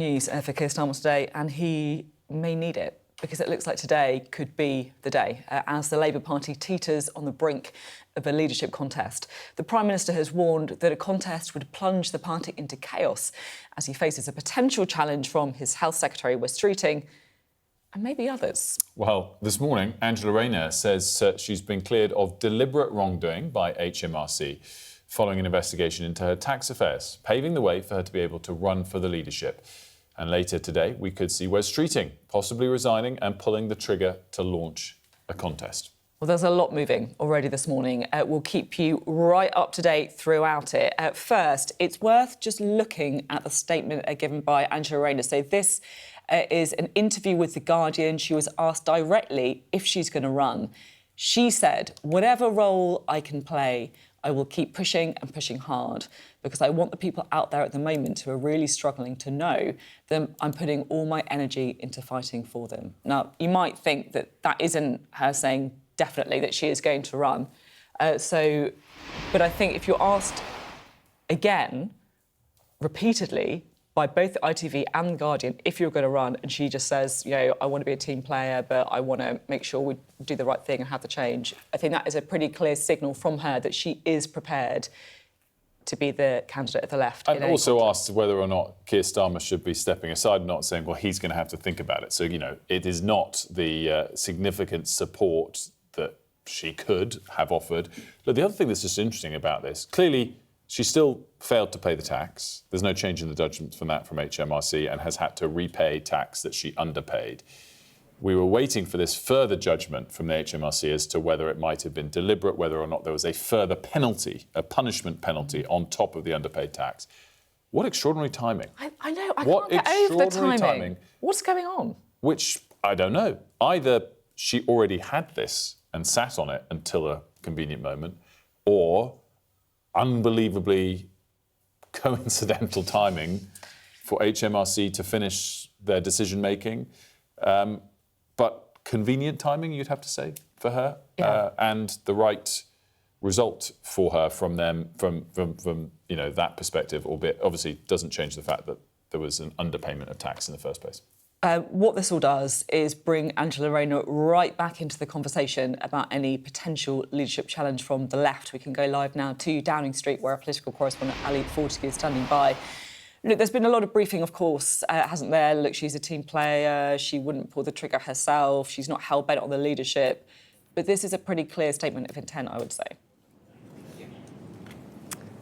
news for Keir Starmer today, and he may need it, because it looks like today could be the day as the Labour Party teeters on the brink of a leadership contest. The Prime Minister has warned that a contest would plunge the party into chaos as he faces a potential challenge from his Health Secretary, Wes Streeting, and maybe others. Well, this morning, Angela Rayner says she's been cleared of deliberate wrongdoing by HMRC following an investigation into her tax affairs, paving the way for her to be able to run for the leadership. And later today, we could see Wes Streeting possibly resigning and pulling the trigger to launch a contest. Well, there's a lot moving already this morning. We'll keep you right up to date throughout it. First, it's worth just looking at the statement given by Angela Rayner. So this is an interview with The Guardian. She was asked directly if she's going to run. She said, "Whatever role I can play, I will keep pushing and pushing hard, because I want the people out there at the moment who are really struggling to know that I'm putting all my energy into fighting for them." Now, you might think that that isn't her saying definitely that she is going to run. But I think if you're asked again, repeatedly, by both the ITV and The Guardian, if you're going to run, and she just says, you know, I want to be a team player, but I want to make sure we do the right thing and have the change, I think that is a pretty clear signal from her that she is prepared to be the candidate of the left. And also asked whether or not Keir Starmer should be stepping aside, not saying, well, he's going to have to think about it. So, you know, it is not the significant support that she could have offered. But the other thing that's just interesting about this, clearly, she still failed to pay the tax. There's no change in the judgment from that from HMRC, and has had to repay tax that she underpaid. We were waiting for this further judgment from the HMRC as to whether it might have been deliberate, whether or not there was a further penalty, a punishment penalty on top of the underpaid tax. What extraordinary timing. I know, I can't get over the timing. What's going on? Which, I don't know. Either she already had this and sat on it until a convenient moment, or unbelievably coincidental timing for HMRC to finish their decision-making. But convenient timing, you'd have to say, for her, and the right result for her from them, from you know, that perspective, albeit obviously doesn't change the fact that there was an underpayment of tax in the first place. What this all does is bring Angela Rayner right back into the conversation about any potential leadership challenge from the left. We can go live now to Downing Street, where our political correspondent Ali Fortescue is standing by. Look, there's been a lot of briefing, of course, hasn't there? Look, she's a team player. She wouldn't pull the trigger herself. She's not hell-bent on the leadership. But this is a pretty clear statement of intent, I would say.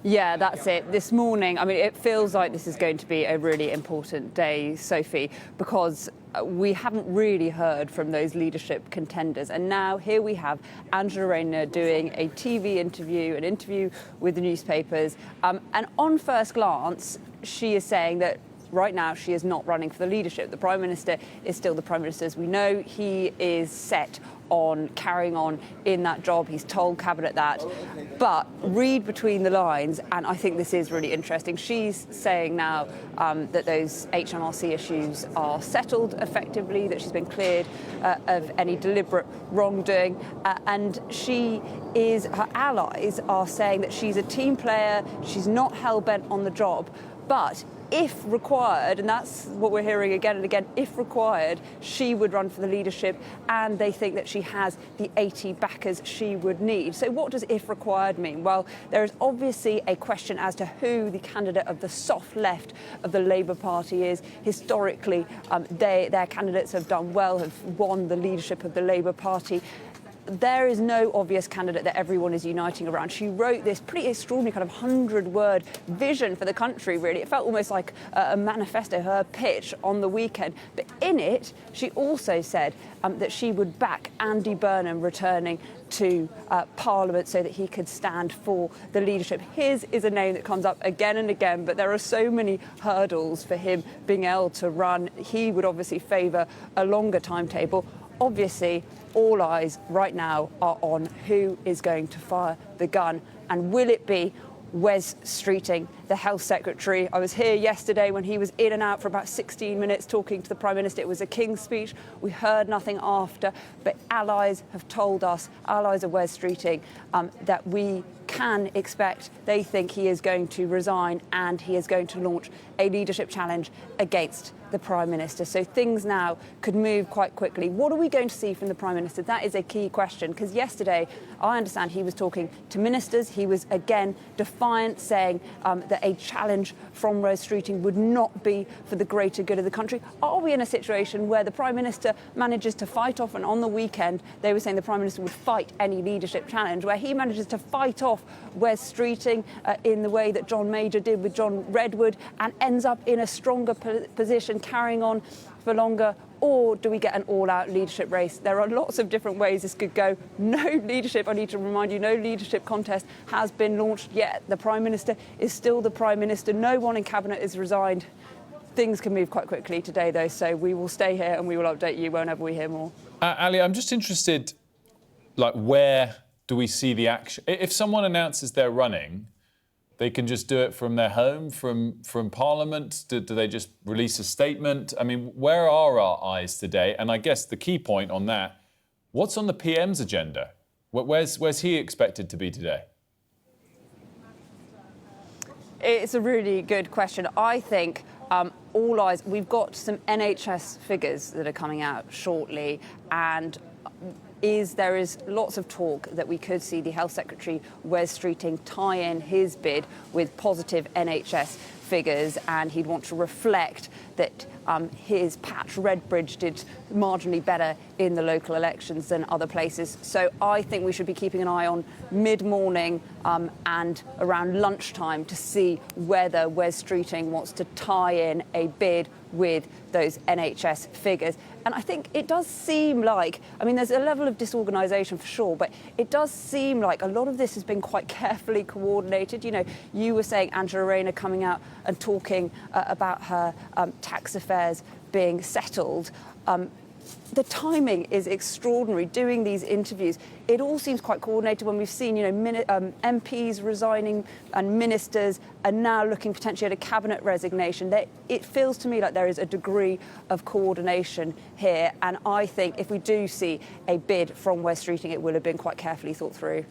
Yeah, that's it. This morning, I mean, it feels like this is going to be a really important day, Sophie, because we haven't really heard from those leadership contenders. And now here we have Angela Rayner doing a TV interview, an interview with the newspapers. And on first glance, she is saying that right now she is not running for the leadership. The Prime Minister is still the Prime Minister. As we know, he is set on carrying on in that job. He's told Cabinet that. But read between the lines, and I think this is really interesting. She's saying now that those HMRC issues are settled effectively, that she's been cleared of any deliberate wrongdoing, and her allies are saying that she's a team player, she's not hell-bent on the job, but if required, and that's what we're hearing again and again, if required, she would run for the leadership, and they think that she has the 80 backers she would need. So what does if required mean? Well, there is obviously a question as to who the candidate of the soft left of the Labour Party is. Historically, their candidates have done well, have won the leadership of the Labour Party. There is no obvious candidate that everyone is uniting around. She wrote this pretty extraordinary kind of 100-word vision for the country, really. It felt almost like a manifesto, her pitch on the weekend. But in it, she also said that she would back Andy Burnham returning to Parliament so that he could stand for the leadership. His is a name that comes up again and again, but there are so many hurdles for him being able to run. He would obviously favour a longer timetable. Obviously, all eyes right now are on who is going to fire the gun, and will it be Wes Streeting, the Health Secretary? I was here yesterday when he was in and out for about 16 minutes talking to the Prime Minister. It was a King's speech. We heard nothing after, but allies have told us, allies of Wes Streeting, that we can expect they think he is going to resign and he is going to launch a leadership challenge against the Prime Minister. So things now could move quite quickly. What are we going to see from the Prime Minister? That is a key question, because yesterday I understand he was talking to ministers. He was again defiant, saying that a challenge from Rose Streeting would not be for the greater good of the country. Are we in a situation where the Prime Minister manages to fight off, and on the weekend they were saying the Prime Minister would fight any leadership challenge, where he manages to fight off Wes Streeting in the way that John Major did with John Redwood, and ends up in a stronger position, carrying on for longer? Or do we get an all-out leadership race? There are lots of different ways this could go. No leadership, I need to remind you, no leadership contest has been launched yet. The Prime Minister is still the Prime Minister. No one in Cabinet is resigned. Things can move quite quickly today, though, so we will stay here and we will update you whenever we hear more. Ali, I'm just interested, like, where do we see the action? If someone announces they're running, they can just do it from their home, from Parliament? Do they just release a statement? I mean, where are our eyes today? And I guess the key point on that, what's on the PM's agenda? Where's he expected to be today? It's a really good question. I think all eyes, we've got some NHS figures that are coming out shortly, and there is lots of talk that we could see the Health Secretary, Wes Streeting, tie in his bid with positive NHS figures, and he'd want to reflect that his patch, Redbridge, did marginally better in the local elections than other places. So I think we should be keeping an eye on mid-morning and around lunchtime to see whether Wes Streeting wants to tie in a bid with those NHS figures. And I think it does seem like, I mean, there's a level of disorganisation for sure, but it does seem like a lot of this has been quite carefully coordinated. You know, you were saying Angela Rayner coming out and talking about her tax affairs being settled. The timing is extraordinary. Doing these interviews, it all seems quite coordinated when we've seen, you know, MPs resigning and ministers are now looking potentially at a cabinet resignation. It feels to me like there is a degree of coordination here, and I think if we do see a bid from Wes Streeting, it will have been quite carefully thought through.